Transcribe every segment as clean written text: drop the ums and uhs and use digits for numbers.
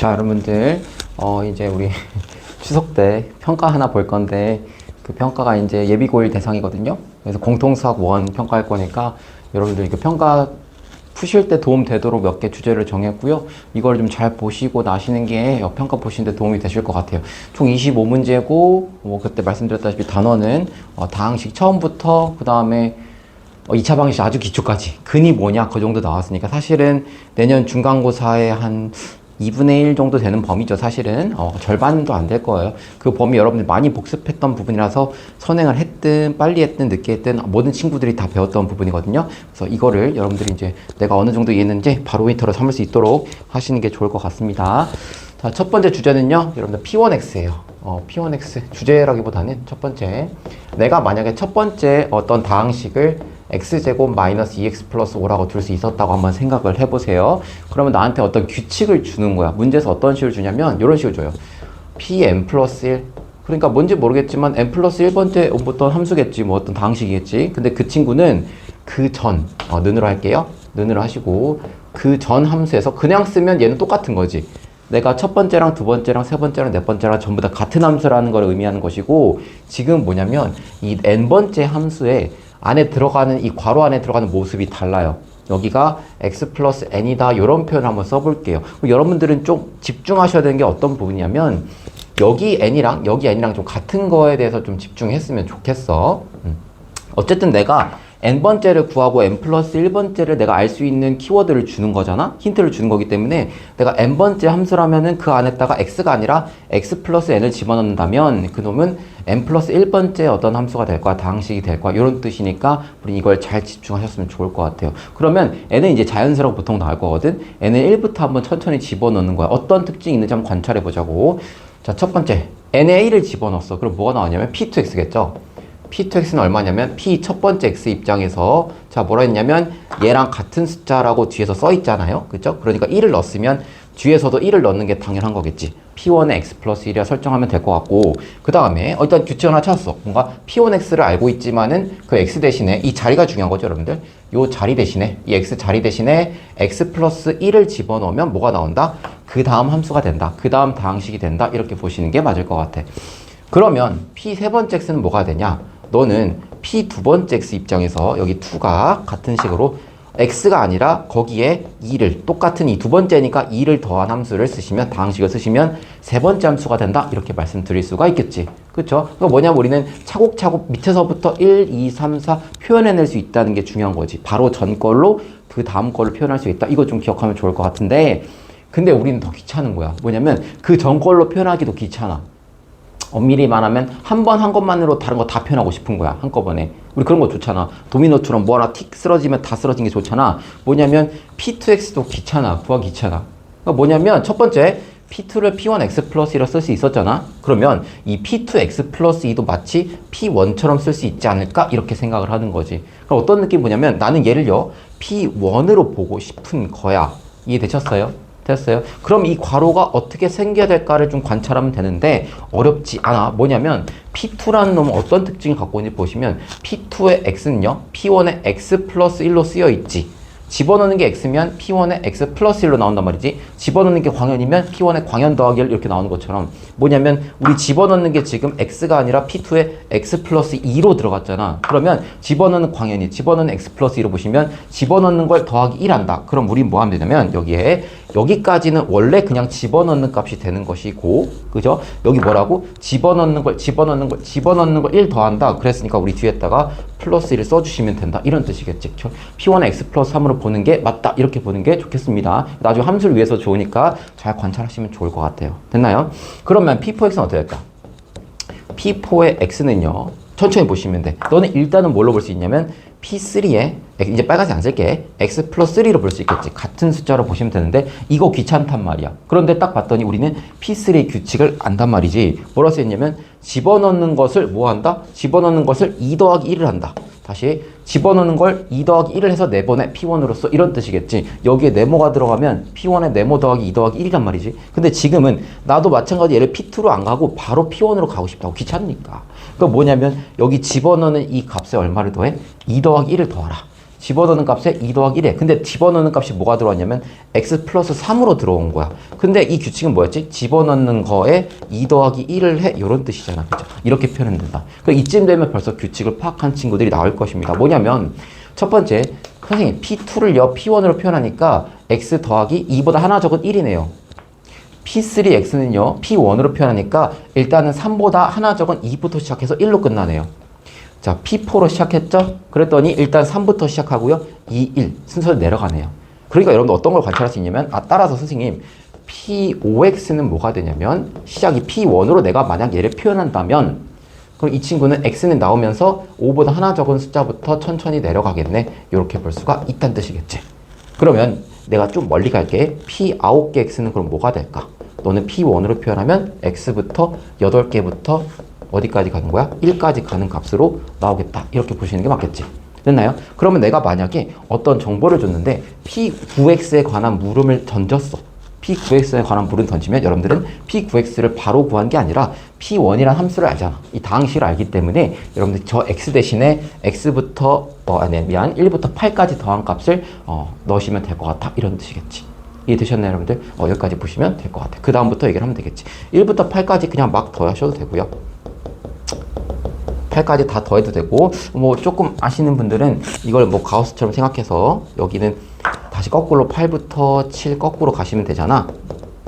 자, 여러분들, 이제 우리 추석 때 평가 하나 볼 건데, 그 평가가 이제 예비고일 대상이거든요. 그래서 공통수학 1 평가할 거니까, 여러분들 이거 평가 푸실 때 도움 되도록 몇 개 주제를 정했고요. 이걸 좀 잘 보시고 나시는 게 평가 보시는데 도움이 되실 것 같아요. 총 25문제고, 그때 말씀드렸다시피 단원은 다항식 처음부터, 그 다음에 2차 방식 아주 기초까지. 근이 뭐냐, 그 정도 나왔으니까 사실은 내년 중간고사에 한 2분의 1 정도 되는 범위죠. 사실은 절반도 안 될 거예요. 그 범위 여러분들 많이 복습했던 부분이라서 선행을 했든 빨리 했든 늦게 했든 모든 친구들이 다 배웠던 부분이거든요. 그래서 이거를 여러분들이 이제 내가 어느 정도 이해했는지 바로 포인터로 삼을 수 있도록 하시는 게 좋을 것 같습니다. 자, 첫 번째 주제는요, 여러분들 P1X예요. P1X 주제라기보다는 첫 번째, 내가 만약에 첫 번째 어떤 다항식을 x제곱 마이너스 2x 플러스 5라고 둘 수 있었다고 한번 생각을 해보세요. 그러면 나한테 어떤 규칙을 주는 거야. 문제에서 어떤 식을 주냐면 이런 식을 줘요. pn 플러스 1. 그러니까 뭔지 모르겠지만 n 플러스 1번째 어떤 함수겠지, 뭐 어떤 다항식이겠지. 근데 그 친구는 그 전, 는으로 할게요. 는으로 하시고 그 전 함수에서 그냥 쓰면 얘는 똑같은 거지. 내가 첫 번째랑 두 번째랑 세 번째랑 네 번째랑 전부 다 같은 함수라는 걸 의미하는 것이고, 지금 뭐냐면 이 n번째 함수에 안에 들어가는 이 괄호 안에 들어가는 모습이 달라요. 여기가 x 플러스 n이다, 이런 표현을 한번 써볼게요. 여러분들은 좀 집중하셔야 되는 게 어떤 부분이냐면 여기 n이랑 여기 n이랑 좀 같은 거에 대해서 좀 집중했으면 좋겠어. 어쨌든 내가 n번째를 구하고 n 플러스 1번째를 내가 알 수 있는 키워드를 주는 거잖아? 힌트를 주는 거기 때문에 내가 n번째 함수라면은 그 안에다가 x가 아니라 x 플러스 n을 집어넣는다면 그놈은 n 플러스 1번째 어떤 함수가 될 거야, 다항식이 될 거야, 이런 뜻이니까 우리 이걸 잘 집중하셨으면 좋을 것 같아요. 그러면 n은 이제 자연수라고 보통 나올 거거든. n은 1부터 한번 천천히 집어넣는 거야. 어떤 특징이 있는지 한번 관찰해 보자고. 자, 첫 번째, n에 1을 집어넣었어. 그럼 뭐가 나오냐면 p2x겠죠? p2x는 얼마냐면 p 첫 번째 x 입장에서 자, 뭐라 했냐면 얘랑 같은 숫자라고 뒤에서 써 있잖아요. 그죠? 그러니까 1을 넣었으면 뒤에서도 1을 넣는 게 당연한 거겠지. p1에 x 플러스 1이라 설정하면 될 것 같고, 그 다음에 일단 규칙 하나 찾았어. 뭔가 p1x를 알고 있지만은 그 x 대신에 이 자리가 중요한 거죠, 여러분들. 요 자리 대신에, 이 x 자리 대신에 x 플러스 1을 집어넣으면 뭐가 나온다? 그 다음 함수가 된다. 그 다음 다항식이 된다. 이렇게 보시는 게 맞을 것 같아. 그러면 p 세 번째 x는 뭐가 되냐? 너는 p 두 번째 x 입장에서 여기 2가 같은 식으로 x가 아니라 거기에 2를, 똑같은 이 두 번째니까 2를 더한 함수를 쓰시면, 다항식을 쓰시면 세 번째 함수가 된다, 이렇게 말씀드릴 수가 있겠지. 그쵸? 그거 뭐냐면 우리는 차곡차곡 밑에서부터 1, 2, 3, 4 표현해낼 수 있다는 게 중요한 거지. 바로 전 걸로 그 다음 걸로 표현할 수 있다. 이거 좀 기억하면 좋을 것 같은데, 근데 우리는 더 귀찮은 거야. 뭐냐면 그 전 걸로 표현하기도 귀찮아. 엄밀히 말하면 한 번 한 것만으로 다른 거 다 표현하고 싶은 거야, 한꺼번에. 우리 그런 거 좋잖아. 도미노처럼 뭐 하나 틱 쓰러지면 다 쓰러진 게 좋잖아. 뭐냐면 p2x도 귀찮아, 구하기 귀찮아. 그러니까 뭐냐면 첫 번째, p2를 p1x 플러스 1로 쓸 수 있었잖아. 그러면 이 p2x 플러스 2도 마치 p1처럼 쓸 수 있지 않을까? 이렇게 생각을 하는 거지. 그럼 어떤 느낌 뭐냐면 나는 얘를요 p1으로 보고 싶은 거야. 이해되셨어요? 됐어요? 그럼 이 괄호가 어떻게 생겨야 될까를 좀 관찰하면 되는데 어렵지 않아. 뭐냐면 P2라는 놈은 어떤 특징을 갖고 있는지 보시면 P2의 x는요 P1의 x 플러스 1로 쓰여 있지. 집어넣는 게 x면 P1의 x 플러스 1로 나온단 말이지. 집어넣는 게 광현이면 P1의 광현 더하기 1 이렇게 나오는 것처럼, 뭐냐면 우리 집어넣는 게 지금 x가 아니라 P2의 x 플러스 2로 들어갔잖아. 그러면 집어넣는 광현이, 집어넣는 x 플러스 2로 보시면 집어넣는 걸 더하기 1 한다. 그럼 우리 뭐 하면 되냐면 여기에 여기까지는 원래 그냥 집어넣는 값이 되는 것이고, 그죠? 여기 뭐라고? 집어넣는 걸 1 더한다. 그랬으니까 우리 뒤에다가 플러스 1을 써주시면 된다. 이런 뜻이겠지. P1의 x 플러스 3으로 보는 게 맞다. 이렇게 보는 게 좋겠습니다. 나중에 함수를 위해서 좋으니까 잘 관찰하시면 좋을 것 같아요. 됐나요? 그러면 P4x는 어떻게 될까? P4의 x는요, 천천히 보시면 돼. 너는 일단은 뭘로 볼 수 있냐면 P3에, 이제 빨간색 안 쓸게, x 플러스 3로 볼 수 있겠지. 같은 숫자로 보시면 되는데 이거 귀찮단 말이야. 그런데 딱 봤더니 우리는 P3의 규칙을 안단 말이지. 뭐라고 써있냐면 집어넣는 것을 뭐 한다? 집어넣는 것을 2 더하기 1을 한다. 다시 집어넣는 걸 2 더하기 1을 해서 내보내 P1으로써, 이런 뜻이겠지. 여기에 네모가 들어가면 P1의 네모 더하기 2 더하기 1이란 말이지. 근데 지금은 나도 마찬가지 얘를 P2로 안 가고 바로 P1으로 가고 싶다고. 귀찮으니까. 그러니까 뭐냐면 여기 집어넣는 이 값에 얼마를 더해? 2 더하기 1을 더하라. 집어넣는 값에 2 더하기 1에 근데 집어넣는 값이 뭐가 들어왔냐면 x 플러스 3으로 들어온 거야. 근데 이 규칙은 뭐였지? 집어넣는 거에 2 더하기 1을 해 이런 뜻이잖아. 그죠? 이렇게 표현은 된다. 그럼 이쯤 되면 벌써 규칙을 파악한 친구들이 나올 것입니다. 뭐냐면 첫 번째 선생님 P2를요 P1으로 표현하니까 x 더하기 2보다 하나 적은 1이네요. P3x는요 P1으로 표현하니까 일단은 3보다 하나 적은 2부터 시작해서 1로 끝나네요. 자 P4로 시작했죠? 그랬더니 일단 3부터 시작하고요 2, 1 순서로 내려가네요. 그러니까 여러분들 어떤 걸 관찰할 수 있냐면 따라서 선생님 P5x는 뭐가 되냐면 시작이 P1으로 내가 만약 얘를 표현한다면 그럼 이 친구는 x는 나오면서 5보다 하나 적은 숫자부터 천천히 내려가겠네. 이렇게 볼 수가 있다는 뜻이겠지. 그러면 내가 좀 멀리 갈게. P 9개 x는 그럼 뭐가 될까? 너는 P1으로 표현하면 x부터 8개부터 어디까지 가는 거야? 1까지 가는 값으로 나오겠다. 이렇게 보시는 게 맞겠지. 됐나요? 그러면 내가 만약에 어떤 정보를 줬는데 P9x에 관한 물음을 던졌어. P9x에 관한 물음 던지면 여러분들은 P9x를 바로 구한 게 아니라 P1이라는 함수를 알잖아. 이 다항식을 알기 때문에 여러분들 저 x 대신에 x부터 1부터 8까지 더한 값을 넣으시면 될 것 같아. 이런 뜻이겠지. 이해되셨나요, 여러분들? 여기까지 보시면 될 것 같아. 그 다음부터 얘기를 하면 되겠지. 1부터 8까지 그냥 막 더하셔도 되고요. 8까지 다 더해도 되고 뭐 조금 아시는 분들은 이걸 뭐 가우스처럼 생각해서 여기는 다시 거꾸로 8부터 7 거꾸로 가시면 되잖아.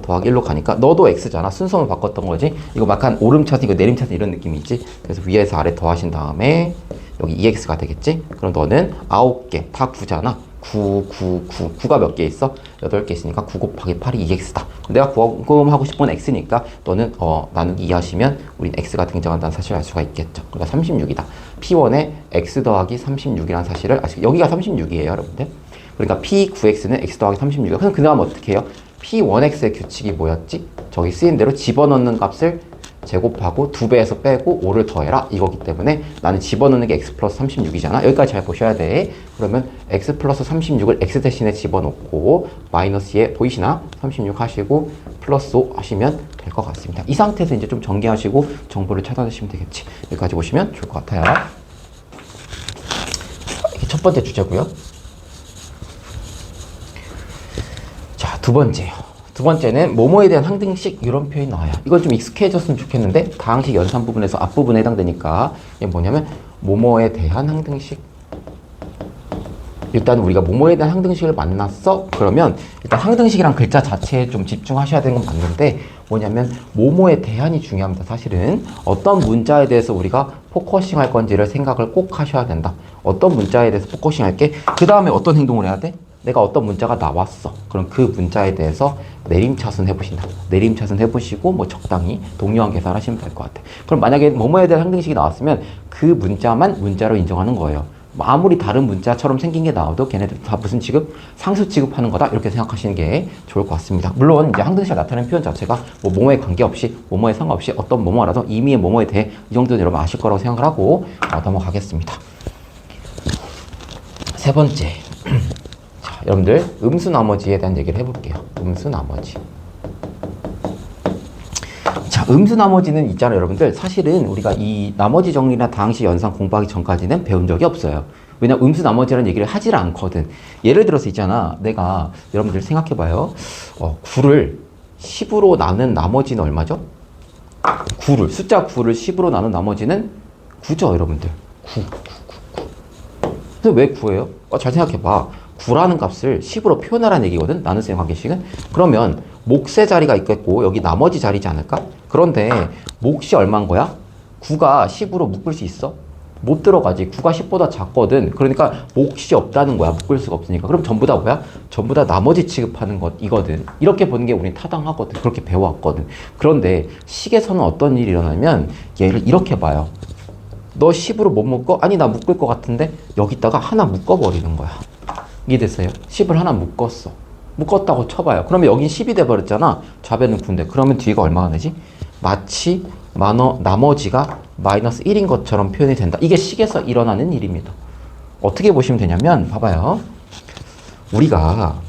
더하기 1로 가니까 너도 x잖아. 순서만 바꿨던 거지. 이거 약간 오름차순 이거 내림차순 이런 느낌이 있지. 그래서 위에서 아래 더하신 다음에 여기 2x가 되겠지. 그럼 너는 9개 다 9잖아. 9가 몇 개 있어? 8개 있으니까 9 곱하기 8이 2x다. 내가 구금하고 싶은 x 니까 너는 나누기 2 하시면 우린 x가 등장한다는 사실을 알 수가 있겠죠. 그러니까 36이다. P1에 x 더하기 36이라는 사실을 여기가 36이에요, 여러분들. 그러니까 P9x는 x 더하기 36이고 그럼 그 다음 어떻게 해요? P1x의 규칙이 뭐였지? 저기 쓰인 대로 집어넣는 값을 제곱하고 2배에서 빼고 5를 더해라 이거기 때문에 나는 집어넣는 게 x 플러스 36이잖아. 여기까지 잘 보셔야 돼. 그러면 x 플러스 36을 x 대신에 집어넣고 마이너스 에 보이시나? 36 하시고 플러스 5 하시면 될 것 같습니다. 이 상태에서 이제 좀 정리하시고 정보를 찾아주시면 되겠지. 여기까지 보시면 좋을 것 같아요. 이게 첫 번째 주제고요. 자, 두 번째는 뭐뭐에 대한 항등식 이런 표현이 나와요. 이건 좀 익숙해졌으면 좋겠는데 다항식 연산 부분에서 앞부분에 해당되니까 이게 뭐냐면 뭐뭐에 대한 항등식. 일단 우리가 뭐뭐에 대한 항등식을 만났어? 그러면 일단 항등식이란 글자 자체에 좀 집중하셔야 되는 건 맞는데 뭐냐면 뭐뭐에 대한이 중요합니다. 사실은 어떤 문자에 대해서 우리가 포커싱 할 건지를 생각을 꼭 하셔야 된다. 어떤 문자에 대해서 포커싱 할게? 그 다음에 어떤 행동을 해야 돼? 내가 어떤 문자가 나왔어. 그럼 그 문자에 대해서 내림차순 해보신다. 내림차순 해보시고 뭐 적당히 동요한 계산하시면 될 것 같아. 그럼 만약에 뭐뭐에 대한 항등식이 나왔으면 그 문자만 문자로 인정하는 거예요. 아무리 다른 문자처럼 생긴 게 나와도 걔네들 다 무슨 취급? 상수 취급하는 거다. 이렇게 생각하시는 게 좋을 것 같습니다. 물론 이제 항등식을 나타내는 표현 자체가 뭐 뭐뭐에 관계없이 뭐뭐에 상관없이 어떤 뭐뭐라도 이미의 뭐뭐에 대해 이 정도는 여러분 아실 거라고 생각을 하고 넘어가겠습니다. 세 번째. 여러분들 음수 나머지에 대한 얘기를 해볼게요. 음수 나머지. 자, 음수 나머지는 있잖아요, 여러분들. 사실은 우리가 이 나머지 정리나 다항식 연산 공부하기 전까지는 배운 적이 없어요. 왜냐면 음수 나머지라는 얘기를 하질 않거든. 예를 들어서 있잖아. 내가 여러분들 생각해봐요. 9를 10으로 나눈 나머지는 얼마죠? 9를 숫자 9를 10으로 나눈 나머지는 9죠, 여러분들. 9. 근데 왜 9예요? 잘 생각해봐. 9라는 값을 10으로 표현하라는 얘기거든. 나눗셈 관계식은. 그러면 몫의 자리가 있겠고 여기 나머지 자리지 않을까? 그런데 몫이 얼마인 거야? 9가 10으로 묶을 수 있어? 못 들어가지. 9가 10보다 작거든. 그러니까 몫이 없다는 거야. 묶을 수가 없으니까. 그럼 전부 다 뭐야? 전부 다 나머지 취급하는 것이거든. 이렇게 보는 게 우린 타당하거든. 그렇게 배워왔거든. 그런데 식에서는 어떤 일이 일어나면 얘를 이렇게 봐요. 너 10으로 못 묶어? 아니 나 묶을 것 같은데 여기다가 하나 묶어버리는 거야. 이해됐어요? 10을 하나 묶었어. 묶었다고 쳐봐요. 그러면 여긴 10이 돼버렸잖아. 좌변은 9인데. 그러면 뒤가 얼마가 되지? 마치 나머지가 마이너스 1인 것처럼 표현이 된다. 이게 식에서 일어나는 일입니다. 어떻게 보시면 되냐면 봐봐요. 우리가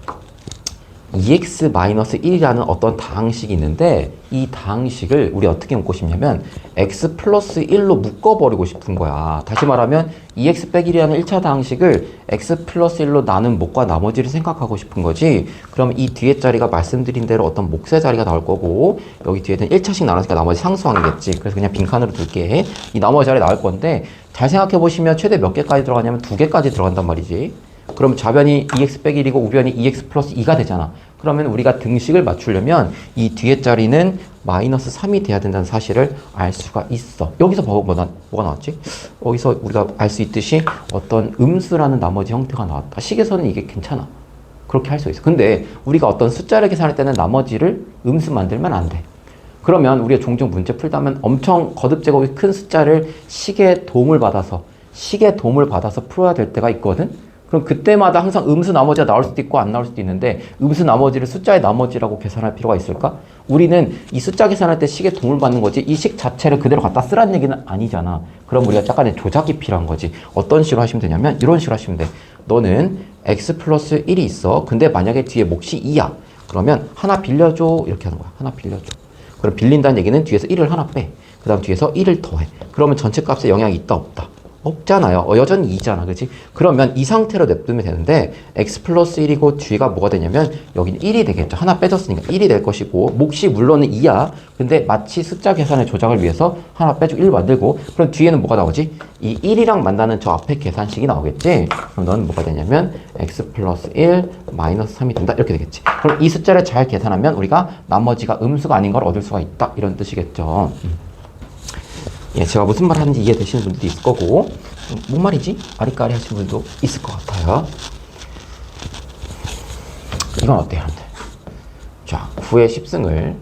2x-1이라는 어떤 다항식이 있는데 이 다항식을 우리 어떻게 묶고 싶냐면 x 플러스 1로 묶어버리고 싶은 거야. 다시 말하면 2x 빼기 1이라는 1차 다항식을 x 플러스 1로 나눈 목과 나머지를 생각하고 싶은 거지. 그럼 이 뒤에 자리가 말씀드린 대로 어떤 몫의 자리가 나올 거고 여기 뒤에는 1차씩 나눴으니까 나머지 상수항이겠지. 그래서 그냥 빈칸으로 둘게. 이 나머지 자리 나올 건데 잘 생각해 보시면 최대 몇 개까지 들어가냐면 2개까지 들어간단 말이지. 그럼 좌변이 2x 빼기 1이고 우변이 2x 플러스 2가 되잖아. 그러면 우리가 등식을 맞추려면 이 뒤에 자리는 마이너스 3이 돼야 된다는 사실을 알 수가 있어. 여기서 뭐가 나왔지? 여기서 우리가 알 수 있듯이 어떤 음수라는 나머지 형태가 나왔다. 식에서는 이게 괜찮아. 그렇게 할 수 있어. 근데 우리가 어떤 숫자를 계산할 때는 나머지를 음수 만들면 안 돼. 그러면 우리가 종종 문제 풀다면 엄청 거듭 제곱이 큰 숫자를 식의 도움을 받아서 풀어야 될 때가 있거든? 그럼 그때마다 항상 음수 나머지가 나올 수도 있고 안 나올 수도 있는데 음수 나머지를 숫자의 나머지라고 계산할 필요가 있을까? 우리는 이 숫자 계산할 때 식의 도움을 받는 거지 이 식 자체를 그대로 갖다 쓰라는 얘기는 아니잖아. 그럼 우리가 약간의 조작이 필요한 거지. 어떤 식으로 하시면 되냐면 이런 식으로 하시면 돼. 너는 x 플러스 1이 있어. 근데 만약에 뒤에 몫이 2야. 그러면 하나 빌려줘. 이렇게 하는 거야. 하나 빌려줘. 그럼 빌린다는 얘기는 뒤에서 1을 하나 빼. 그 다음 뒤에서 1을 더해. 그러면 전체 값에 영향이 있다 없다? 없잖아요. 여전히 2잖아. 그치? 그러면 이 상태로 냅두면 되는데 x 플러스 1이고 뒤가 뭐가 되냐면 여기는 1이 되겠죠. 하나 빼줬으니까 1이 될 것이고 몫이 물론은 2야. 근데 마치 숫자 계산의 조작을 위해서 하나 빼주고 1 만들고 그럼 뒤에는 뭐가 나오지? 이 1이랑 만나는 저 앞에 계산식이 나오겠지? 그럼 너는 뭐가 되냐면 x 플러스 1 마이너스 3이 된다. 이렇게 되겠지. 그럼 이 숫자를 잘 계산하면 우리가 나머지가 음수가 아닌 걸 얻을 수가 있다. 이런 뜻이겠죠. 예, 제가 무슨 말 하는지 이해되시는 분들도 있을 거고 뭔 말이지? 아리까리 하시는 분들도 있을 것 같아요. 이건 어때요? 자, 9의 10승을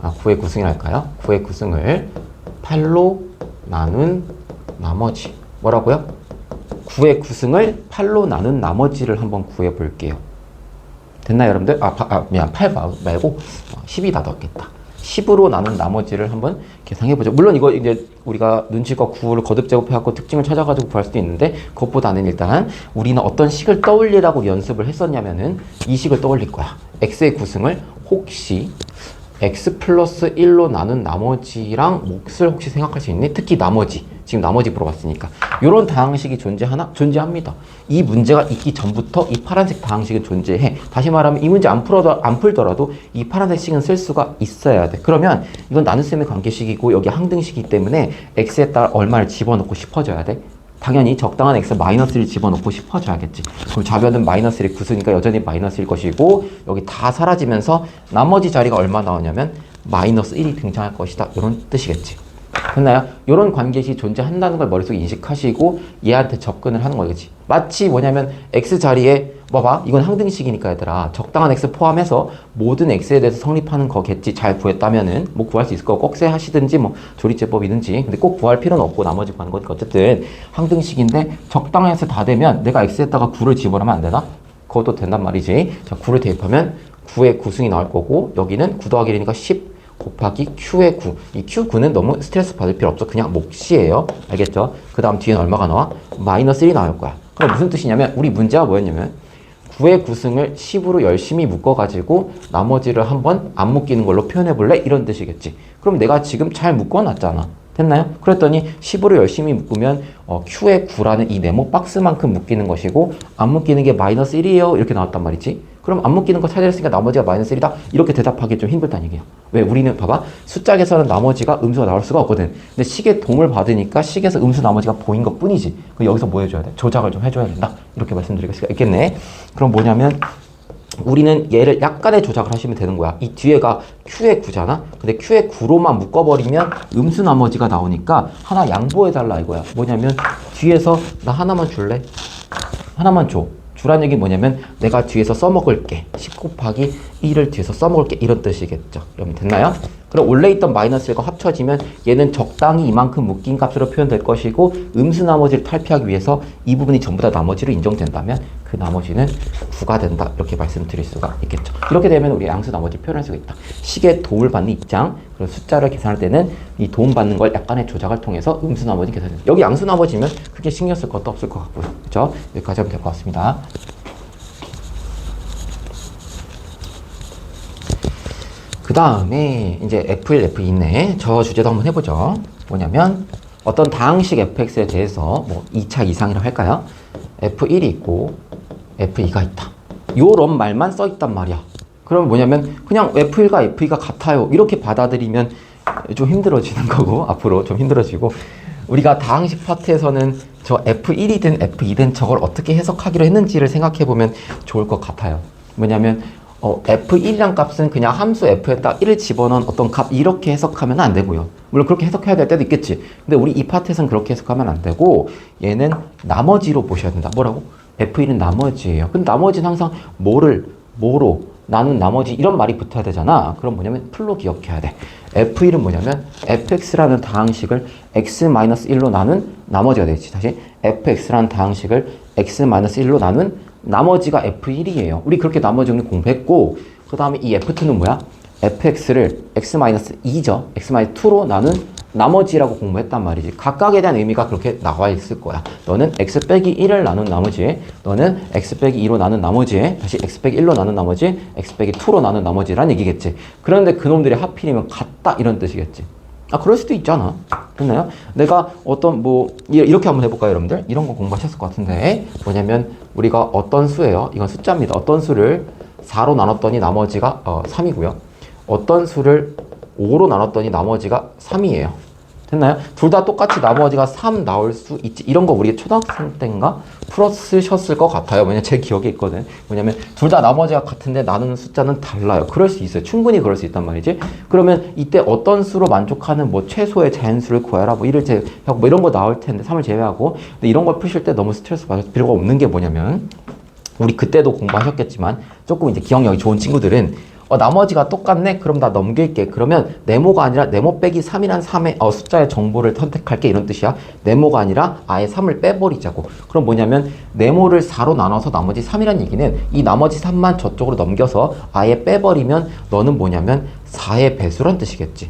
9의 9승을 할까요? 9의 9승을 8로 나눈 나머지 뭐라고요? 9의 9승을 8로 나눈 나머지를 한번 구해 볼게요. 됐나요, 여러분들? 미안, 8 말고 10이 다 넣었겠다. 10으로 나눈 나머지를 한번 계산해보죠. 물론 이거 이제 우리가 눈치껏 9를 거듭 제곱해갖고 특징을 찾아가지고 구할 수도 있는데 그것보다는 일단 우리는 어떤 식을 떠올리라고 연습을 했었냐면은 이 식을 떠올릴 거야. x의 9승을 혹시 x 플러스 1로 나눈 나머지랑 몫을 혹시 생각할 수 있니? 특히 나머지. 지금 나머지 물어봤으니까. 이런 다항식이 존재하나? 존재합니다. 이 문제가 있기 전부터 이 파란색 다항식은 존재해. 다시 말하면 이 문제 안 풀더라도 이 파란색 식은 쓸 수가 있어야 돼. 그러면 이건 나눗셈의 관계식이고 여기 항등식이기 때문에 x에 따라 얼마를 집어넣고 싶어져야 돼? 당연히 적당한 x 마이너스를 집어넣고 싶어져야겠지. 그럼 좌변은 마이너스 1이 9수니까 여전히 마이너스일 것이고 여기 다 사라지면서 나머지 자리가 얼마 나오냐면 마이너스 1이 등장할 것이다. 이런 뜻이겠지. 됐나요? 이런 관계식이 존재한다는 걸 머릿속에 인식하시고 얘한테 접근을 하는 거겠지. 마치 뭐냐면 x 자리에 봐봐. 이건 항등식이니까 얘들아. 적당한 x 포함해서 모든 x에 대해서 성립하는 거겠지. 잘 구했다면은 뭐 구할 수 있을 거고 꼭세 하시든지 뭐 조리제법이든지. 근데 꼭 구할 필요는 없고 나머지 구하는 거니까 어쨌든 항등식인데 적당한 x 다 되면 내가 x에다가 9를 집어넣으면 안 되나? 그것도 된단 말이지. 자, 9를 대입하면 9의 9승이 나올 거고 여기는 9 더하기 1이니까 10 곱하기 q의 9. 이 q9는 너무 스트레스 받을 필요 없어. 그냥 몫이에요. 알겠죠? 그 다음 뒤에는 얼마가 나와? 마이너스 1이 나올 거야. 그럼 무슨 뜻이냐면 우리 문제가 뭐였냐면 9의 9승을 10으로 열심히 묶어가지고 나머지를 한번 안 묶이는 걸로 표현해볼래? 이런 뜻이겠지. 그럼 내가 지금 잘 묶어놨잖아. 됐나요? 그랬더니 10으로 열심히 묶으면 q의 9라는 이 네모 박스만큼 묶이는 것이고 안 묶이는 게 마이너스 1이에요. 이렇게 나왔단 말이지. 그럼 안 묶이는 거 찾아냈으니까 나머지가 마이너스 1이다. 이렇게 대답하기 좀 힘들다는 얘기야. 왜? 우리는 봐봐. 숫자에서는 나머지가 음수가 나올 수가 없거든. 근데 식의 도움을 받으니까 식에서 음수 나머지가 보인 것 뿐이지. 그럼 여기서 뭐 해줘야 돼? 조작을 좀 해줘야 된다. 이렇게 말씀드릴 수가 있겠네. 그럼 뭐냐면 우리는 얘를 약간의 조작을 하시면 되는 거야. 이 뒤에가 q의 9잖아? 근데 q의 9로만 묶어버리면 음수 나머지가 나오니까 하나 양보해달라 이거야. 뭐냐면 뒤에서 나 하나만 줄래? 하나만 줘. 주란 얘기 뭐냐면 내가 뒤에서 써먹을게. 10 곱하기 1을 뒤에서 써먹을게. 이런 뜻이겠죠. 여러분 됐나요? 그럼 원래 있던 마이너스 1과 합쳐지면 얘는 적당히 이만큼 묶인 값으로 표현될 것이고 음수 나머지를 탈피하기 위해서 이 부분이 전부 다 나머지로 인정된다면 그 나머지는 9가 된다. 이렇게 말씀드릴 수가 있겠죠. 이렇게 되면 우리 양수 나머지 표현할 수가 있다. 식의 도움을 받는 입장, 그리고 숫자를 계산할 때는 이 도움받는 걸 약간의 조작을 통해서 음수 나머지 계산해요. 여기 양수 나머지면 크게 신경 쓸 것도 없을 것 같고요. 그렇죠? 여기까지 하면 될 것 같습니다. 그 다음에 이제 F1, F2네. 저 주제도 한번 해보죠. 뭐냐면 어떤 다항식 fx에 대해서 뭐 2차 이상이라고 할까요? F1이 있고 F2가 있다. 요런 말만 써 있단 말이야. 그럼 뭐냐면 그냥 F1과 F2가 같아요. 이렇게 받아들이면 좀 힘들어지는 거고 앞으로 좀 힘들어지고 우리가 다항식 파트에서는 저 F1이든 F2든 저걸 어떻게 해석하기로 했는지를 생각해 보면 좋을 것 같아요. 뭐냐면 F1이란 값은 그냥 함수 F에다 1을 집어넣은 어떤 값 이렇게 해석하면 안 되고요. 물론 그렇게 해석해야 될 때도 있겠지. 근데 우리 이 파트에서는 그렇게 해석하면 안 되고 얘는 나머지로 보셔야 된다. 뭐라고? F1은 나머지예요. 근데 나머지는 항상 뭐로 나눈 나머지 이런 말이 붙어야 되잖아. 그럼 뭐냐면 풀로 기억해야 돼. F1은 뭐냐면 fx라는 다항식을 x-1로 나눈 나머지가 되지. 다시 fx라는 다항식을 x-1로 나눈 나머지가 F1이에요. 우리 그렇게 나머지 정리 공부했고 그 다음에 이 F2는 뭐야? fx를 x-2죠. x-2로 나눈 나머지라고 공부했단 말이지. 각각에 대한 의미가 그렇게 나와 있을 거야. 너는 x 빼기 1을 나눈 나머지, 너는 x 빼기 2로 나눈 나머지, 다시 x 빼기 1로 나눈 나머지, x 빼기 2로 나눈 나머지란 얘기겠지. 그런데 그놈들이 하필이면 같다 이런 뜻이겠지. 아, 그럴 수도 있잖아. 됐나요? 내가 어떤 이렇게 한번 해볼까요, 여러분들? 이런 거 공부하셨을 것 같은데 뭐냐면 우리가 어떤 수예요? 이건 숫자입니다. 어떤 수를 4로 나눴더니 나머지가 3이고요. 어떤 수를 5로 나눴더니 나머지가 3이에요. 됐나요? 둘 다 똑같이 나머지가 3 나올 수 있지. 이런 거 우리 초등학생 때인가 풀었으셨을 것 같아요. 왜냐면 제 기억에 있거든. 뭐냐면 둘 다 나머지가 같은데 나누는 숫자는 달라요. 그럴 수 있어요. 충분히 그럴 수 있단 말이지. 그러면 이때 어떤 수로 만족하는 최소의 자연수를 구해라. 이를 제외하고 이런 거 나올 텐데 3을 제외하고. 근데 이런 걸 푸실 때 너무 스트레스 받을 필요가 없는 게 뭐냐면 우리 그때도 공부하셨겠지만 조금 이제 기억력이 좋은 친구들은 나머지가 똑같네? 그럼 나 넘길게. 그러면 네모가 아니라 네모 빼기 3이란 3의 숫자의 정보를 선택할게. 이런 뜻이야. 네모가 아니라 아예 3을 빼버리자고. 그럼 뭐냐면 네모를 4로 나눠서 나머지 3이란 얘기는 이 나머지 3만 저쪽으로 넘겨서 아예 빼버리면 너는 뭐냐면 4의 배수란 뜻이겠지.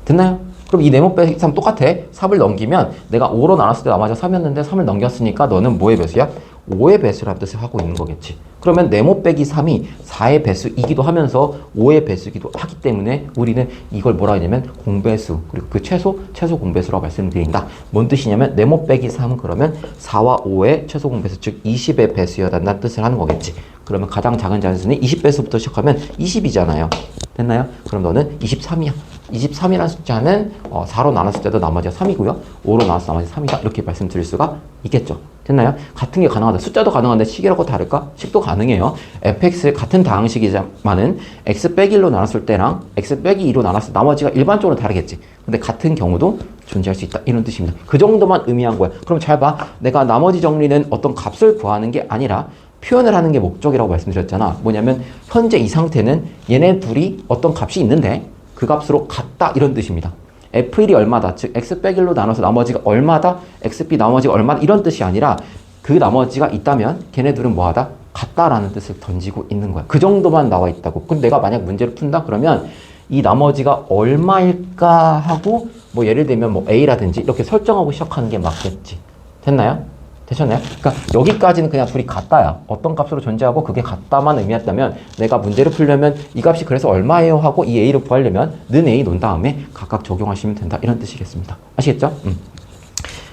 됐나요? 그럼 이 네모 빼기 3 똑같아. 3을 넘기면 내가 5로 나눴을 때 나머지가 3이었는데 3을 넘겼으니까 너는 뭐의 배수야? 5의 배수라는 뜻을 하고 있는 거겠지. 그러면 네모 빼기 3이 4의 배수이기도 하면서 5의 배수이기도 하기 때문에 우리는 이걸 뭐라 하냐면 공배수, 그리고 그 최소 공배수라고 말씀드린다. 뭔 뜻이냐면 네모 빼기 3 그러면 4와 5의 최소 공배수, 즉 20의 배수여야된다는 뜻을 하는 거겠지. 그러면 가장 작은 자연수는 20배수부터 시작하면 20이잖아요. 됐나요? 그럼 너는 23이야. 23이라는 숫자는 4로 나눴을 때도 나머지가 3이고요. 5로 나눠서 나머지 3이다. 이렇게 말씀드릴 수가 있겠죠. 됐나요? 같은 게 가능하다. 숫자도 가능한데 식이라고 다를까? 식도 가능해요. fx 같은 다항식이지만은 x 빼기 1로 나눴을 때랑 x 빼기 2로 나눴을 때 나머지가 일반적으로 다르겠지. 근데 같은 경우도 존재할 수 있다. 이런 뜻입니다. 그 정도만 의미한 거야. 그럼 잘 봐. 내가 나머지 정리는 어떤 값을 구하는 게 아니라 표현을 하는 게 목적이라고 말씀드렸잖아. 뭐냐면 현재 이 상태는 얘네 둘이 어떤 값이 있는데 그 값으로 같다 이런 뜻입니다. F1이 얼마다, 즉 x 빼기 1로 나눠서 나머지가 얼마다, xb 나머지가 얼마다 이런 뜻이 아니라 그 나머지가 있다면 걔네들은 뭐하다? 같다라는 뜻을 던지고 있는 거야. 그 정도만 나와 있다고. 근데 내가 만약 문제를 푼다 그러면 이 나머지가 얼마일까 하고 예를 들면 a라든지 이렇게 설정하고 시작하는 게 맞겠지. 됐나요? 되셨나요? 그러니까 여기까지는 그냥 둘이 같다야. 어떤 값으로 존재하고 그게 같다만 의미했다면 내가 문제를 풀려면 이 값이 그래서 얼마예요 하고 이 a를 구하려면 는 a 놓은 다음에 각각 적용하시면 된다. 이런 뜻이겠습니다. 아시겠죠?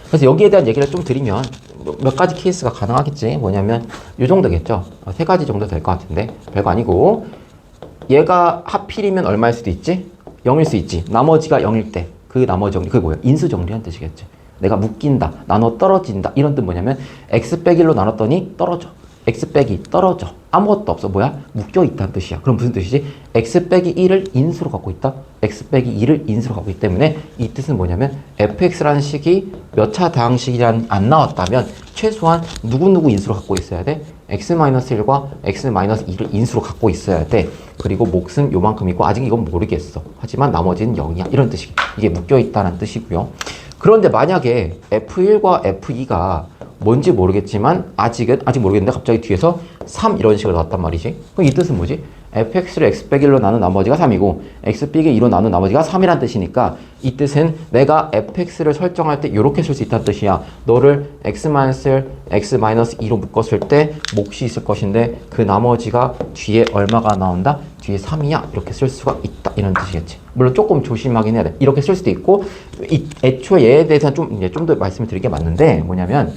그래서 여기에 대한 얘기를 좀 드리면 몇 가지 케이스가 가능하겠지. 뭐냐면 이 정도겠죠. 3가지 정도 될 것 같은데 별거 아니고 얘가 하필이면 얼마일 수도 있지? 0일 수 있지. 나머지가 0일 때 그 나머지 정리, 그게 뭐야? 인수 정리한 뜻이겠지. 내가 묶인다, 나눠 떨어진다. 이런 뜻 뭐냐면 x 빼기 1로 나눴더니 떨어져. x 빼기 떨어져. 아무것도 없어. 뭐야? 묶여 있다는 뜻이야. 그럼 무슨 뜻이지? x 빼기 1을 인수로 갖고 있다. x 빼기 2를 인수로 갖고 있기 때문에 이 뜻은 뭐냐면 fx라는 식이 몇 차 다항식이 안 나왔다면 최소한 누구누구 인수로 갖고 있어야 돼? x-1과 x-2를 인수로 갖고 있어야 돼. 그리고 몫은 요만큼 있고 아직 이건 모르겠어. 하지만 나머지는 0이야. 이런 뜻이 이게 묶여 있다는 뜻이고요. 그런데 만약에 F1과 F2가 뭔지 모르겠지만 아직 모르겠는데 갑자기 뒤에서 3 이런 식으로 나왔단 말이지. 그럼 이 뜻은 뭐지? fx를 x 빼기 1로 나눈 나머지가 3이고 x 빼기 2로 나눈 나머지가 3이란 뜻이니까 이 뜻은 내가 fx를 설정할 때 이렇게 쓸 수 있다는 뜻이야. 너를 x-2로 묶었을 때 몫이 있을 것인데 그 나머지가 뒤에 얼마가 나온다? 뒤에 3이야 이렇게 쓸 수가 있다 이런 뜻이겠지. 물론 조금 조심하긴 해야 돼. 이렇게 쓸 수도 있고 애초에 얘에 대해서는 좀 더 말씀을 드리는 게 맞는데 뭐냐면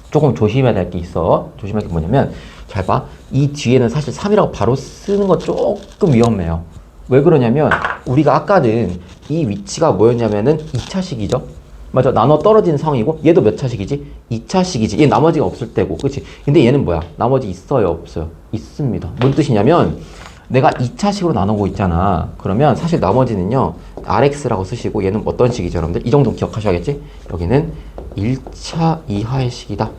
조금 조심해야 될 게 있어. 조심할 게 뭐냐면 잘 봐. 이 뒤에는 사실 3이라고 바로 쓰는 건 조금 위험해요. 왜 그러냐면 우리가 아까는 이 위치가 뭐였냐면은 2차식이죠. 맞아. 나눠 떨어진 상황이고 얘도 몇 차식이지? 2차식이지. 얘 나머지가 없을 때고. 그치? 근데 얘는 뭐야? 나머지 있어요? 없어요? 있습니다. 뭔 뜻이냐면 내가 2차식으로 나누고 있잖아. 그러면 사실 나머지는요. RX라고 쓰시고 얘는 어떤 식이죠, 여러분들? 이 정도는 기억하셔야겠지? 여기는 1차 이하의 식이다.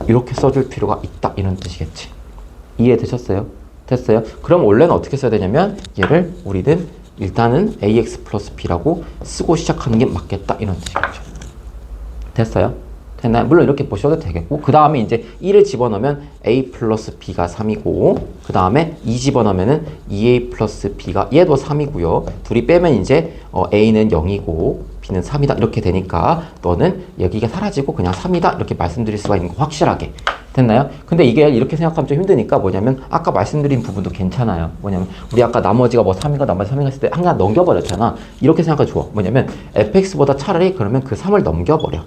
이렇게 써줄 필요가 있다. 이런 뜻이겠지. 이해되셨어요? 됐어요? 그럼 원래는 어떻게 써야 되냐면 얘를 우리는 일단은 ax 플러스 b라고 쓰고 시작하는 게 맞겠다. 이런 뜻이겠죠. 됐어요? 됐나요? 물론 이렇게 보셔도 되겠고 그 다음에 이제 1을 집어넣으면 a 플러스 b가 3이고 그 다음에 2 집어넣으면은 2a 플러스 b가 얘도 3이고요. 둘이 빼면 이제 a는 0이고 b는 3이다 이렇게 되니까 너는 여기가 사라지고 그냥 3이다 이렇게 말씀드릴 수가 있는 거 확실하게. 됐나요? 근데 이게 이렇게 생각하면 좀 힘드니까 뭐냐면 아까 말씀드린 부분도 괜찮아요. 뭐냐면 우리 아까 나머지가 뭐 3인가 나머지 3인가 했을 때 항상 넘겨버렸잖아. 이렇게 생각하면 좋아. 뭐냐면 fx보다 차라리 그러면 그 3을 넘겨버려.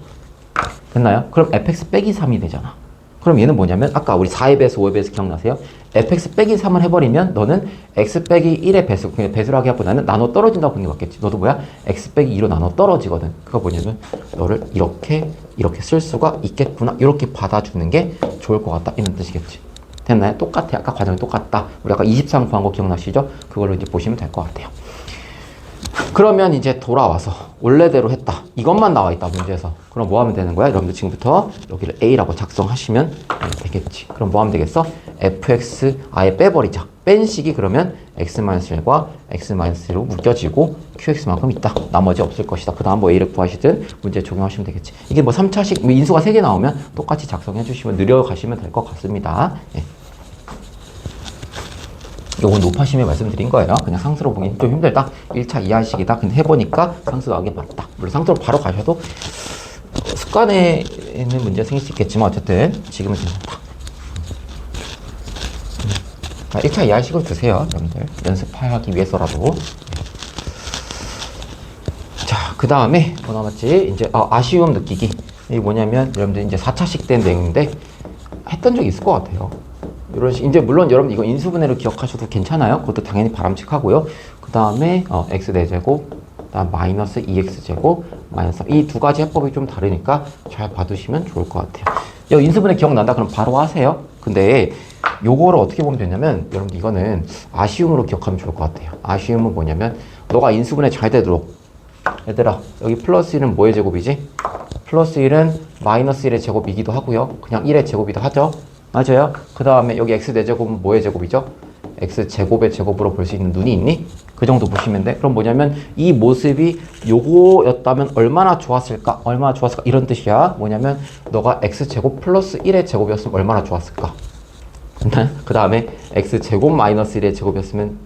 됐나요? 그럼 fx 빼기 3이 되잖아. 그럼 얘는 뭐냐면 아까 우리 4의 배수, 5의 배수 기억나세요? fx 빼기 3을 해버리면 너는 x 빼기 1의 배수, 그냥 배수를 하기 보다는 나눠 떨어진다고 보는 게 맞겠지. 너도 뭐야? x 빼기 2로 나눠 떨어지거든. 그거 뭐냐면 너를 이렇게 쓸 수가 있겠구나. 이렇게 받아주는 게 좋을 것 같다. 이런 뜻이겠지. 됐나요? 똑같아. 아까 과정이 똑같다. 우리 아까 23 구한 거 기억나시죠? 그걸로 이제 보시면 될 것 같아요. 그러면 이제 돌아와서 원래대로 했다. 이것만 나와 있다 문제에서. 그럼 뭐 하면 되는 거야? 여러분들 지금부터 여기를 A라고 작성하시면 되겠지. 그럼 뭐 하면 되겠어? fx 아예 빼버리자. 뺀 식이 그러면 x-1과 x-1로 묶여지고 qx만큼 있다. 나머지 없을 것이다. 그 다음 뭐 A를 구하시든 문제에 적용하시면 되겠지. 이게 뭐 3차식 인수가 3개 나오면 똑같이 작성해 주시면 느려가시면 될 것 같습니다. 네. 요건 높아심에 말씀드린 거예요. 그냥 상수로 보기 좀 힘들다. 1차 이하식이다. 근데 해보니까 상수 나오게 맞다. 물론 상수로 바로 가셔도 습관에는 문제 생길 수 있겠지만 어쨌든 지금은 괜찮다. 1차 이하식으로 드세요. 여러분들 연습하기 위해서라도. 자, 그 다음에 뭐 남았지? 이제 아쉬움 느끼기. 이게 뭐냐면 여러분들 이제 4차식 된 내용인데 했던 적이 있을 것 같아요. 이런 식, 이제 물론 여러분 이거 인수분해로 기억하셔도 괜찮아요. 그것도 당연히 바람직하고요. 그 다음에 x 4제곱, 그 다음 마이너스 2x제곱, 마이너스 이 두 가지 해법이 좀 다르니까 잘 봐두시면 좋을 것 같아요. 여기 인수분해 기억난다? 그럼 바로 하세요. 근데 요거를 어떻게 보면 되냐면 여러분 이거는 아쉬움으로 기억하면 좋을 것 같아요. 아쉬움은 뭐냐면 너가 인수분해 잘 되도록 얘들아 여기 플러스 1은 뭐의 제곱이지? 플러스 1은 마이너스 1의 제곱이기도 하고요. 그냥 1의 제곱이기도 하죠. 맞아요. 그 다음에 여기 x 4제곱은 뭐의 제곱이죠? x 제곱의 제곱으로 볼 수 있는 눈이 있니? 그 정도 보시면 돼. 그럼 뭐냐면 이 모습이 요거였다면 얼마나 좋았을까? 얼마나 좋았을까? 이런 뜻이야. 뭐냐면 너가 x 제곱 플러스 1의 제곱이었으면 얼마나 좋았을까? 그 다음에 x 제곱 마이너스 1의 제곱이었으면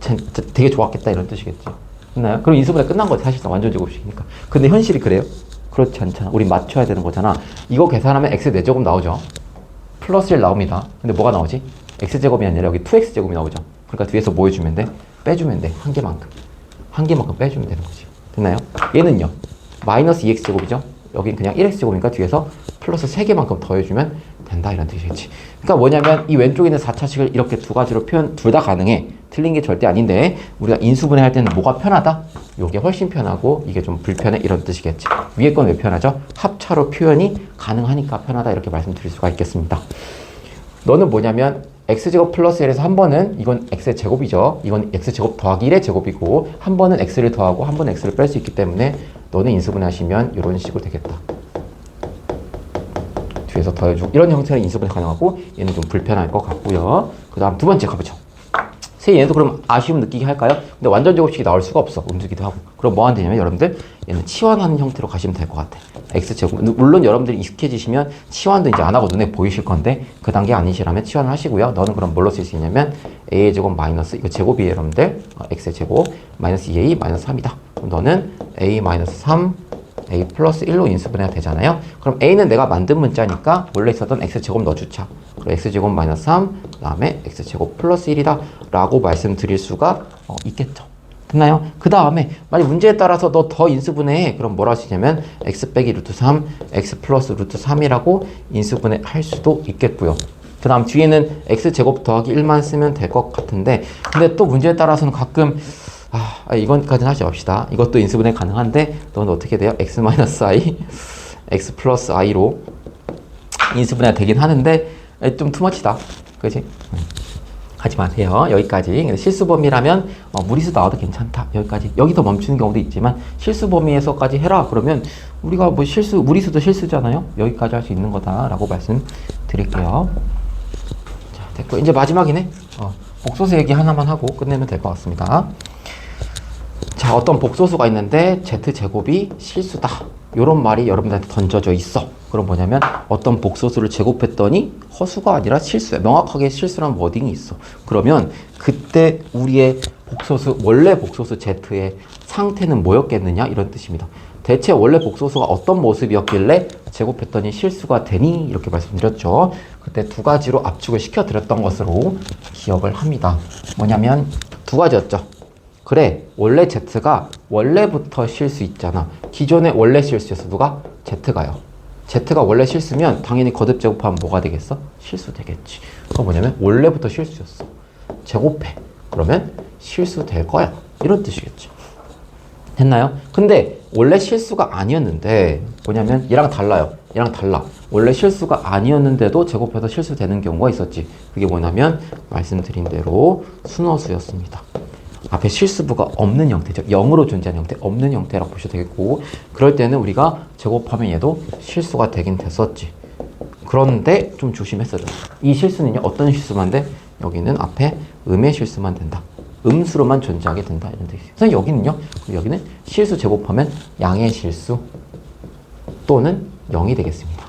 되게 좋았겠다 이런 뜻이겠지. 됐나요? 그럼 인수분해 끝난 거지 사실상 완전 제곱식이니까. 근데 현실이 그래요? 그렇지 않잖아. 우리 맞춰야 되는 거잖아. 이거 계산하면 x 4제곱 나오죠. 플러스 1 나옵니다. 근데 뭐가 나오지? x제곱이 아니라 여기 2x제곱이 나오죠. 그러니까 뒤에서 뭐 해주면 돼? 빼주면 돼. 한 개만큼. 한 개만큼 빼주면 되는 거지. 됐나요? 얘는요. 마이너스 2x제곱이죠. 여긴 그냥 1x제곱이니까 뒤에서 플러스 3개만큼 더해주면 된다 이런 뜻이겠지. 그러니까 뭐냐면 이 왼쪽에 있는 4차식을 이렇게 두 가지로 표현 둘 다 가능해. 틀린 게 절대 아닌데 우리가 인수분해 할 때는 뭐가 편하다? 요게 훨씬 편하고 이게 좀 불편해 이런 뜻이겠지. 위에 건 왜 편하죠? 합차로 표현이 가능하니까 편하다 이렇게 말씀드릴 수가 있겠습니다. 너는 뭐냐면 x제곱 플러스 1에서 한 번은 이건 x의 제곱이죠. 이건 x제곱 더하기 1의 제곱이고 한 번은 x를 더하고 한 번은 x를 뺄 수 있기 때문에 너는 인수분해 하시면 이런 식으로 되겠다. 뒤에서 더해주고 이런 형태는 인수분해 가능하고 얘는 좀 불편할 것 같고요. 그 다음 두 번째 가보죠. 얘도 그럼 아쉬움 느끼게 할까요? 근데 완전 제곱식이 나올 수가 없어. 움직이기도 하고. 그럼 뭐 하면 되냐면 여러분들 얘는 치환하는 형태로 가시면 될 것 같아. x제곱. 물론 여러분들이 익숙해지시면 치환도 이제 안 하고 눈에 보이실 건데 그 단계 아니시라면 치환을 하시고요. 너는 그럼 뭘로 쓸 수 있냐면 a의 제곱 마이너스 이거 제곱이에요 여러분들. x의 제곱 마이너스 2a 마이너스 3이다. 그럼 너는 a 마이너스 3 a 플러스 1로 인수분해가 되잖아요. 그럼 a는 내가 만든 문자니까 원래 있었던 x제곱 넣어주자. 그리고 x제곱 마이너스 3, 그 다음에 x제곱 플러스 1이다 라고 말씀드릴 수가 있겠죠. 됐나요? 그 다음에 만약 문제에 따라서 너 더 인수분해해. 그럼 뭐라 하시냐면 x 빼기 루트 3, x 플러스 루트 3이라고 인수분해 할 수도 있겠고요. 그 다음 뒤에는 x제곱 더하기 1만 쓰면 될 것 같은데, 근데 또 문제에 따라서는 가끔 이건까지는 하지 맙시다. 이것도 인수분해 가능한데 너는 어떻게 돼요? x 마이너스 i, x 플러스 i로 인수분해가 되긴 하는데 좀 투머치다. 그지? 하지 마세요. 여기까지. 실수 범위라면 무리수 나와도 괜찮다. 여기까지. 여기서 멈추는 경우도 있지만 실수 범위에서까지 해라. 그러면 우리가 뭐 무리수도 실수잖아요. 여기까지 할 수 있는 거다라고 말씀드릴게요. 자, 됐고 이제 마지막이네. 복소수 얘기 하나만 하고 끝내면 될 것 같습니다. 자, 어떤 복소수가 있는데 z제곱이 실수다. 요런 말이 여러분들한테 던져져 있어. 그럼 뭐냐면 어떤 복소수를 제곱했더니 허수가 아니라 실수야. 명확하게 실수라는 워딩이 있어. 그러면 그때 우리의 복소수, 원래 복소수 z의 상태는 뭐였겠느냐? 이런 뜻입니다. 대체 원래 복소수가 어떤 모습이었길래 제곱했더니 실수가 되니? 이렇게 말씀드렸죠. 그때 두 가지로 압축을 시켜드렸던 것으로 기억을 합니다. 뭐냐면 두 가지였죠. 그래, 원래 z가 원래부터 실수 있잖아. 기존에 원래 실수였어. 누가? z가요. z가 원래 실수면 당연히 거듭 제곱하면 뭐가 되겠어? 실수 되겠지. 그거 뭐냐면 원래부터 실수였어. 제곱해. 그러면 실수 될 거야. 이런 뜻이겠지. 됐나요? 근데 원래 실수가 아니었는데 뭐냐면 얘랑 달라요. 얘랑 달라. 원래 실수가 아니었는데도 제곱해서 실수되는 경우가 있었지. 그게 뭐냐면 말씀드린 대로 순허수였습니다. 앞에 실수부가 없는 형태죠. 0으로 존재하는 형태, 없는 형태라고 보셔도 되겠고, 그럴 때는 우리가 제곱하면 얘도 실수가 되긴 됐었지. 그런데 좀 조심했어야 돼. 이 실수는요, 어떤 실수만 돼? 여기는 앞에 음의 실수만 된다. 음수로만 존재하게 된다. 이런 뜻이에요. 그래서 여기는요, 여기는 실수 제곱하면 양의 실수 또는 0이 되겠습니다.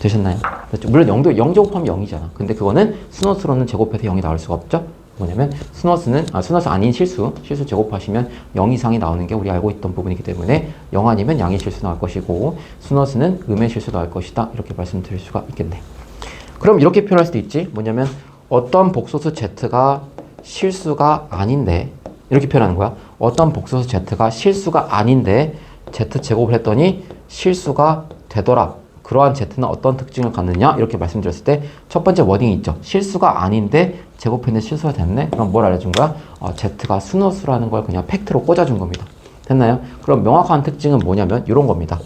되셨나요? 물론 0 제곱하면 0이잖아. 근데 그거는 순허수로는 제곱해서 0이 나올 수가 없죠? 뭐냐면 순허수 아닌 실수 제곱하시면 0 이상이 나오는 게 우리 알고 있던 부분이기 때문에 0 아니면 양의 실수 나올 것이고 순허수는 음의 실수 나올 것이다. 이렇게 말씀드릴 수가 있겠네. 그럼 이렇게 표현할 수도 있지. 뭐냐면 어떤 복소수 z가 실수가 아닌데, 이렇게 표현하는 거야. 어떤 복소수 z가 실수가 아닌데 z제곱을 했더니 실수가 되더라. 그러한 z는 어떤 특징을 갖느냐? 이렇게 말씀드렸을 때 첫 번째 워딩이 있죠. 실수가 아닌데 제곱했는데 실수가 됐네? 그럼 뭘 알려준 거야? z가 순허수라는 걸 그냥 팩트로 꽂아준 겁니다. 됐나요? 그럼 명확한 특징은 뭐냐면 이런 겁니다.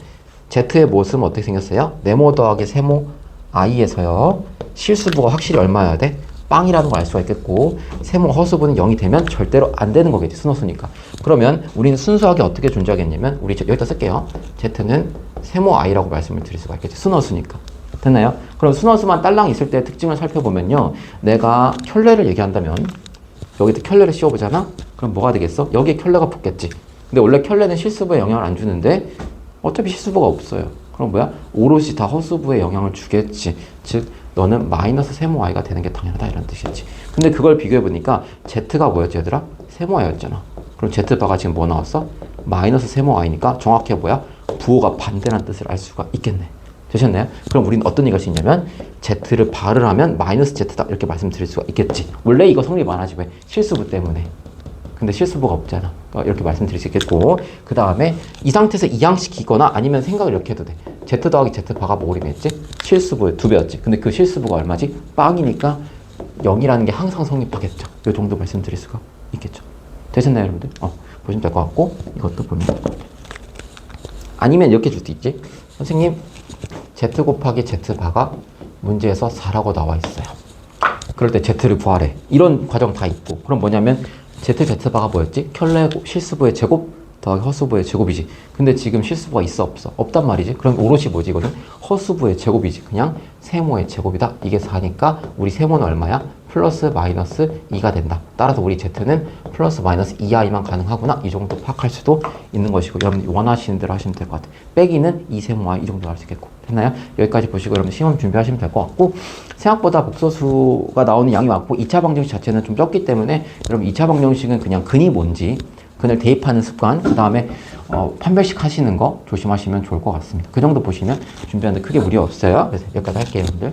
z의 모습은 어떻게 생겼어요? 네모 더하기 세모 i에서요. 실수부가 확실히 얼마여야 돼? 빵이라는 걸 알 수가 있겠고, 세모 허수부는 0이 되면 절대로 안 되는 거겠지. 순허수니까. 그러면 우리는 순수하게 어떻게 존재하겠냐면, 우리 여기다 쓸게요. z는 세모 i라고 말씀을 드릴 수가 있겠지. 순허수니까. 됐나요? 그럼 순허수만 딸랑 있을 때 특징을 살펴보면요. 내가 켤레를 얘기한다면 여기다 켤레를 씌워보잖아? 그럼 뭐가 되겠어? 여기에 켤레가 붙겠지. 근데 원래 켤레는 실수부에 영향을 안 주는데 어차피 실수부가 없어요. 그럼 뭐야? 오롯이 다 허수부에 영향을 주겠지. 즉 너는 마이너스 세모 i가 되는 게 당연하다 이런 뜻이지. 근데 그걸 비교해보니까 z가 뭐였지 얘들아? 세모 i였잖아. 그럼 z바가 지금 뭐 나왔어? 마이너스 세모 i니까 정확히 뭐야? 부호가 반대라는 뜻을 알 수가 있겠네. 되셨나요? 그럼 우리는 어떤 얘기를 할 수 있냐면 z를 발을 하면 마이너스 z다 이렇게 말씀드릴 수가 있겠지. 원래 이거 성립 안 하지 왜? 실수부 때문에. 근데 실수부가 없잖아. 이렇게 말씀드릴 수 있겠고, 그 다음에 이 상태에서 이항시키거나 아니면 생각을 이렇게 해도 돼. z 더하기 z바가 뭐 오름했지? 실수부의 2배였지. 근데 그 실수부가 얼마지? 빵이니까 0이라는 게 항상 성립하겠죠. 이 정도 말씀드릴 수가 있겠죠. 되셨나요 여러분들? 보시면 될 것 같고, 이것도 보면 될 것 같아요. 아니면 이렇게 줄 수 있지. 선생님, z 곱하기 z바가 문제에서 4라고 나와 있어요. 그럴 때 z를 구하래. 이런 과정 다 있고. 그럼 뭐냐면 z바가 뭐였지? 켤레 실수부의 제곱 더하기 허수부의 제곱이지. 근데 지금 실수부가 있어 없어? 없단 말이지. 그럼 오롯이 뭐지 이거는? 허수부의 제곱이지. 그냥 세모의 제곱이다. 이게 4니까 우리 세모는 얼마야? 플러스 마이너스 2가 된다. 따라서 우리 z는 플러스 마이너스 2i만 가능하구나. 이 정도 파악할 수도 있는 것이고, 여러분 원하시는 대로 하시면 될 것 같아요. 빼기는 2세모 i 이 정도 나올 수 있겠고. 됐나요? 여기까지 보시고 여러분 시험 준비하시면 될 것 같고, 생각보다 복소수가 나오는 양이 많고 2차 방정식 자체는 좀 적기 때문에 여러분 2차 방정식은 그냥 근이 뭔지 근을 대입하는 습관, 그 다음에 판별식 하시는 거 조심하시면 좋을 것 같습니다. 그 정도 보시면 준비하는데 크게 무리 없어요. 그래서 여기까지 할게요 여러분들.